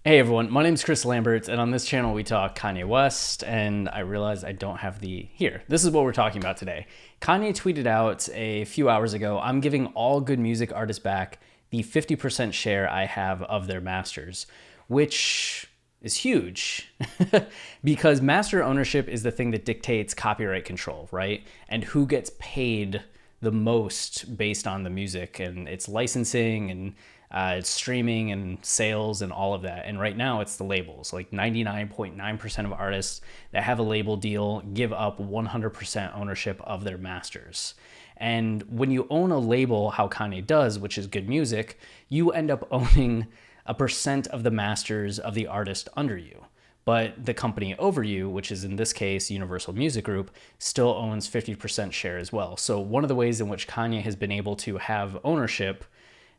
Hey everyone, my name is Chris Lambert, and on this channel we talk Kanye West. And I realized I don't have the here. This is what we're talking about today. Kanye tweeted out a few hours ago, "I'm giving all good music artists back the 50% share I have of their masters," which is huge because master ownership is the thing that dictates copyright control, right? And who gets paid the most based on the music and its licensing and it's streaming and sales and all of that. And right now it's the labels. Like 99.9% of artists that have a label deal give up 100% ownership of their masters. And when you own a label, how Kanye does, which is good music, you end up owning a percent of the masters of the artist under you. But the company over you, which is in this case Universal Music Group, still owns 50% share as well. So one of the ways in which Kanye has been able to have ownership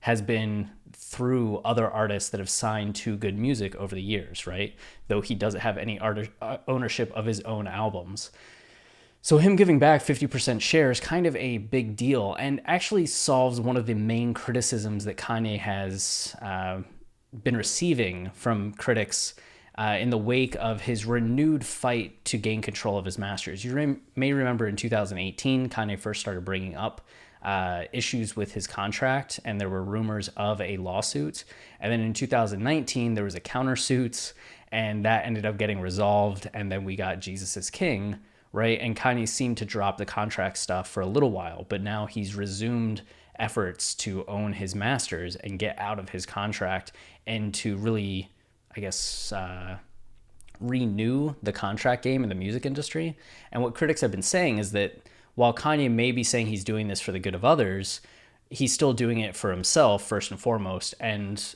has been through other artists that have signed to good music over the years, right? Though he doesn't have any ownership of his own albums. So him giving back 50% share is kind of a big deal and actually solves one of the main criticisms that Kanye has been receiving from critics in the wake of his renewed fight to gain control of his masters. You may remember in 2018, Kanye first started bringing up issues with his contract, and there were rumors of a lawsuit. And then in 2019, there was a countersuit, and that ended up getting resolved. And then we got Jesus is King, right? And Kanye seemed to drop the contract stuff for a little while, but now he's resumed efforts to own his masters and get out of his contract and to really, I guess, renew the contract game in the music industry. And what critics have been saying is that while Kanye may be saying he's doing this for the good of others, he's still doing it for himself first and foremost. And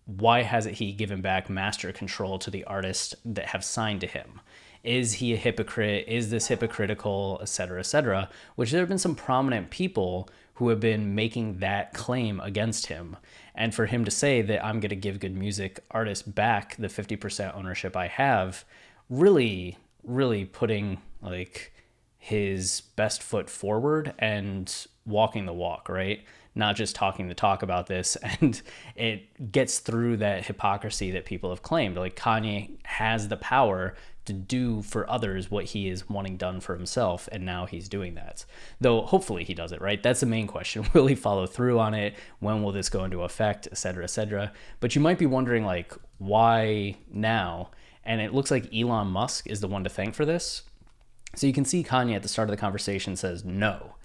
why hasn't he given back master control to the artists that have signed to him? Is he a hypocrite? Is this hypocritical, et cetera, et cetera? Which there have been some prominent people who have been making that claim against him. And for him to say that I'm going to give good music artists back the 50% ownership I have, really, really putting like his best foot forward and walking the walk, right? Not just talking the talk about this. And it gets through that hypocrisy that people have claimed. Like Kanye has the power to do for others what he is wanting done for himself, and now he's doing that. Though hopefully he does it, right? That's the main question. Will he follow through on it? When will this go into effect, et cetera, et cetera? But you might be wondering, like, why now? And it looks like Elon Musk is the one to thank for this. So you can see Kanye at the start of the conversation says, "No,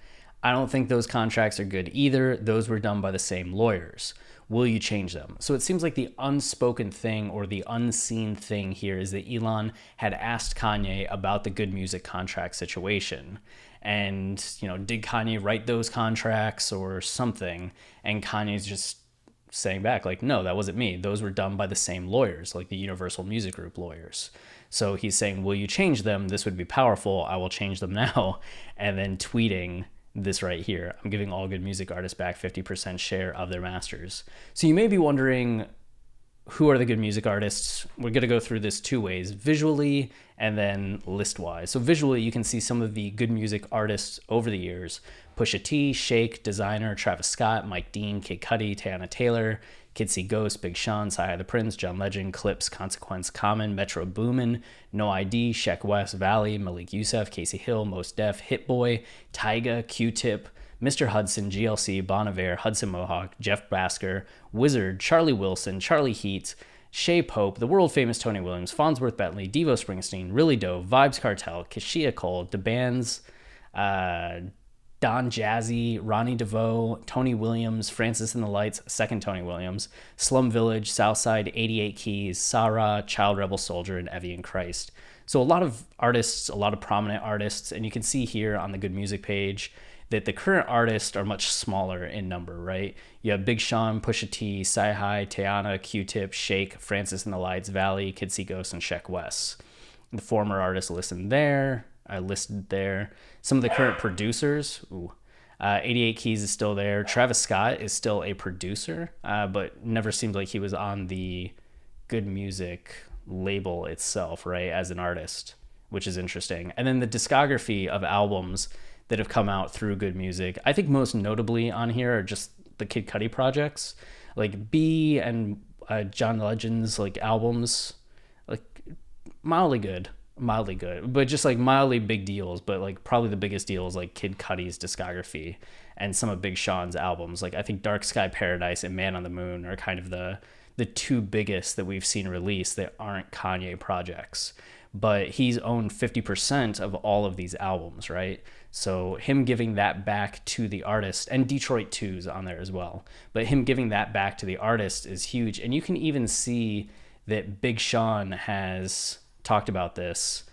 I don't think those contracts are good either. Those were done by the same lawyers. Will you change them?" So it seems like the unspoken thing or the unseen thing here is that Elon had asked Kanye about the good music contract situation. And, did Kanye write those contracts or something? And Kanye's just saying back, like, no, that wasn't me. Those were done by the same lawyers, like the Universal Music Group lawyers. So he's saying, will you change them? This would be powerful. I will change them now. And then tweeting this right here: "I'm giving all good music artists back 50% share of their masters." So you may be wondering, who are the good music artists? We're going to go through this two ways: visually and then list wise. So visually, you can see some of the good music artists over the years: Pusha T, Shake, Designer, Travis Scott, Mike Dean, Kid Cudi, Tiana Taylor, Kid See Ghost, Big Sean, Sci-Hi the Prince, John Legend, Clips, Consequence, Common, Metro Boomin, No ID, Sheck West, Valley, Malik Yusef, Casey Hill, Mos Def, Hit Boy, Tyga, Q-Tip, Mr. Hudson, GLC, Bon Iver, Hudson Mohawk, Jeff Basker, Wizard, Charlie Wilson, Charlie Heat, Shay Pope, the world famous Tony Williams, Farnsworth Bentley, Devo Springsteen, Really Doe, Vibes Cartel, Kashia Cole, DeBands, Don Jazzy, Ronnie DeVoe, Tony Williams, Francis and the Lights, second Tony Williams, Slum Village, Southside, 88 Keys, Sarah, Child Rebel Soldier, and Evian Christ. So a lot of artists, a lot of prominent artists, and you can see here on the Good Music page that the current artists are much smaller in number, right? You have Big Sean, Pusha T, Sci-Hi, Tiana, Q-Tip, Shake, Francis and the Lights, Valley, Kid See Ghost, and Sheck West. The former artists listed there. I listed there. Some of the current producers, 88 Keys is still there. Travis Scott is still a producer, but never seemed like he was on the Good Music label itself, right, as an artist, which is interesting. And then the discography of albums that have come out through Good Music, I think most notably on here are just the Kid Cudi projects. Like B and John Legend's like albums, like mildly good, but just like mildly big deals. But like probably the biggest deal is like Kid Cudi's discography and some of Big Sean's albums. Like I think Dark Sky Paradise and Man on the Moon are kind of the two biggest that we've seen released that aren't Kanye projects. But he's owned 50% of all of these albums, right? So him giving that back to the artist, and Detroit 2's on there as well, but him giving that back to the artist is huge. And you can even see that Big Sean has talked about this.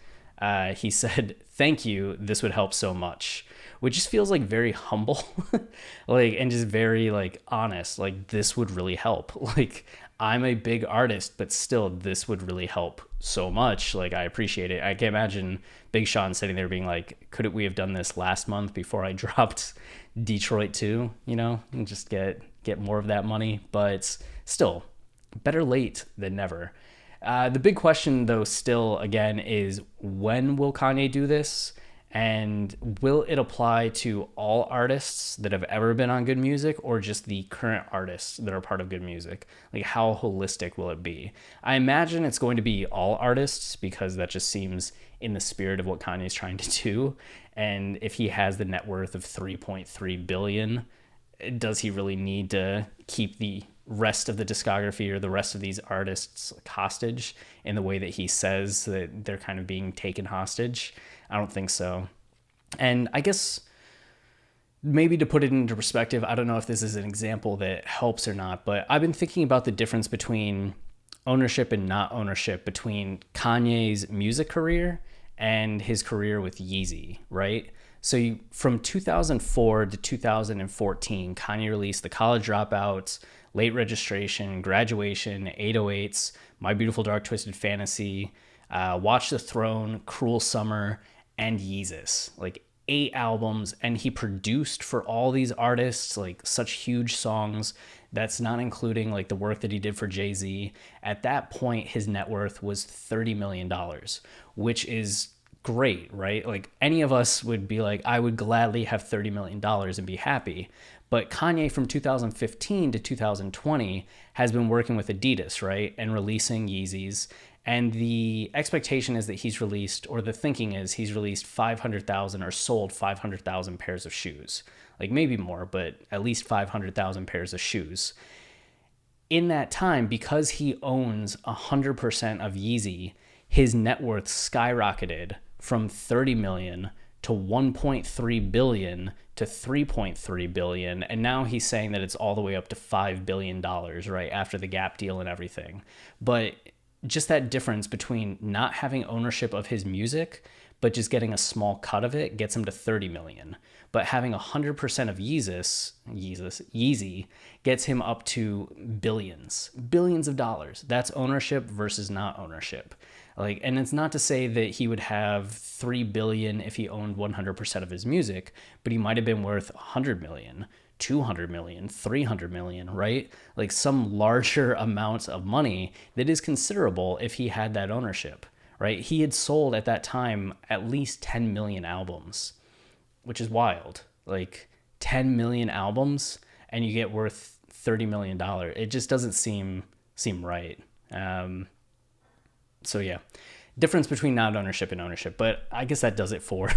He said, "Thank you, this would help so much," which just feels like very humble, like, and just very like honest. Like, this would really help. Like, I'm a big artist, but still, this would really help so much. Like, I appreciate it. I can imagine Big Sean sitting there being like, couldn't we have done this last month before I dropped Detroit 2, you know, and just get more of that money? But still, better late than never. The big question, though, still, again, is when will Kanye do this? And will it apply to all artists that have ever been on Good Music, or just the current artists that are part of Good Music? Like, how holistic will it be? I imagine it's going to be all artists, because that just seems in the spirit of what Kanye's trying to do. And if he has the net worth of 3.3 billion, does he really need to keep the rest of the discography or the rest of these artists like hostage in the way that he says that they're kind of being taken hostage? I don't think so. And I guess maybe to put it into perspective, I don't know if this is an example that helps or not, but I've been thinking about the difference between ownership and not ownership between Kanye's music career and his career with Yeezy, right? So from 2004 to 2014, Kanye released The College Dropouts, Late Registration, Graduation, 808s, My Beautiful Dark Twisted Fantasy, Watch the Throne, Cruel Summer, and Yeezus. Like 8 albums, and he produced for all these artists, like such huge songs. That's not including like the work that he did for Jay-Z. At that point, his net worth was $30 million, which is great, right? Like any of us would be like, I would gladly have $30 million and be happy. But Kanye from 2015 to 2020 has been working with Adidas, right? And releasing Yeezys. And the expectation is that he's released, or the thinking is he's released 500,000 or sold 500,000 pairs of shoes. Like maybe more, but at least 500,000 pairs of shoes. In that time, because he owns 100% of Yeezy, his net worth skyrocketed from 30 million to 1.3 billion to 3.3 billion. And now he's saying that it's all the way up to $5 billion, right? After the Gap deal and everything. But just that difference between not having ownership of his music, but just getting a small cut of it gets him to 30 million. But having 100% of Yeezy gets him up to billions of dollars. That's ownership versus not ownership. Like, and it's not to say that he would have 3 billion if he owned 100% of his music, but he might have been worth 100 million, 200 million, 300 million, right? Like some larger amount of money that is considerable if he had that ownership, right? He had sold at that time at least 10 million albums, which is wild. Like 10 million albums and you get worth $30 million. It just doesn't seem right. So yeah, difference between not ownership and ownership. But I guess that does it for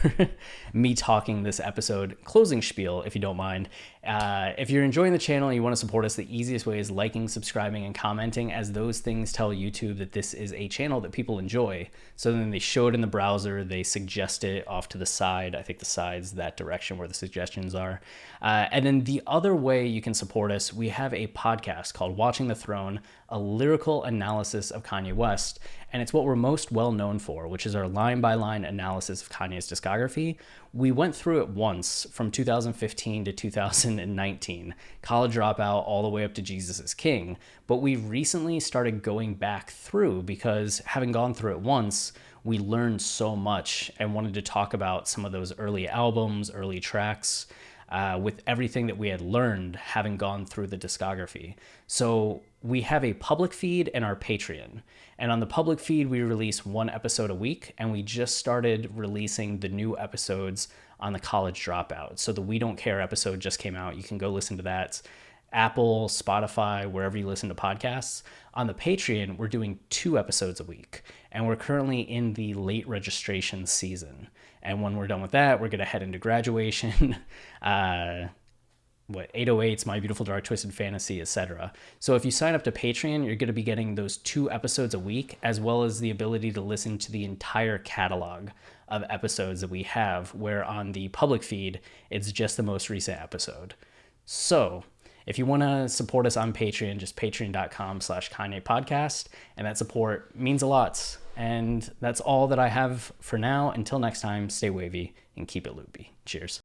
me talking this episode. Closing spiel, if you don't mind. If you're enjoying the channel and you want to support us, the easiest way is liking, subscribing, and commenting, as those things tell YouTube that this is a channel that people enjoy. So then they show it in the browser, they suggest it off to the side. I think the side's that direction where the suggestions are. And then the other way you can support us, we have a podcast called Watching the Throne, a lyrical analysis of Kanye West. And it's what we're most well known for, which is our line-by-line analysis of Kanye's discography. We went through it once from 2015 to 2019, College Dropout all the way up to Jesus is King. But we recently started going back through because having gone through it once, we learned so much and wanted to talk about some of those early albums, early tracks, with everything that we had learned having gone through the discography. So we have a public feed and our Patreon. And on the public feed, we release 1 episode a week, and we just started releasing the new episodes on the College Dropout. So the We Don't Care episode just came out. You can go listen to that. Apple, Spotify, wherever you listen to podcasts. On the Patreon, we're doing 2 episodes a week, and we're currently in the late registration season. And when we're done with that, we're going to head into graduation. 808s, My Beautiful Dark Twisted Fantasy, etc. So if you sign up to Patreon, you're going to be getting those 2 episodes a week, as well as the ability to listen to the entire catalog of episodes that we have, where on the public feed, it's just the most recent episode. So if you want to support us on Patreon, just patreon.com/Kanye podcast. And that support means a lot. And that's all that I have for now. Until next time, stay wavy and keep it loopy. Cheers.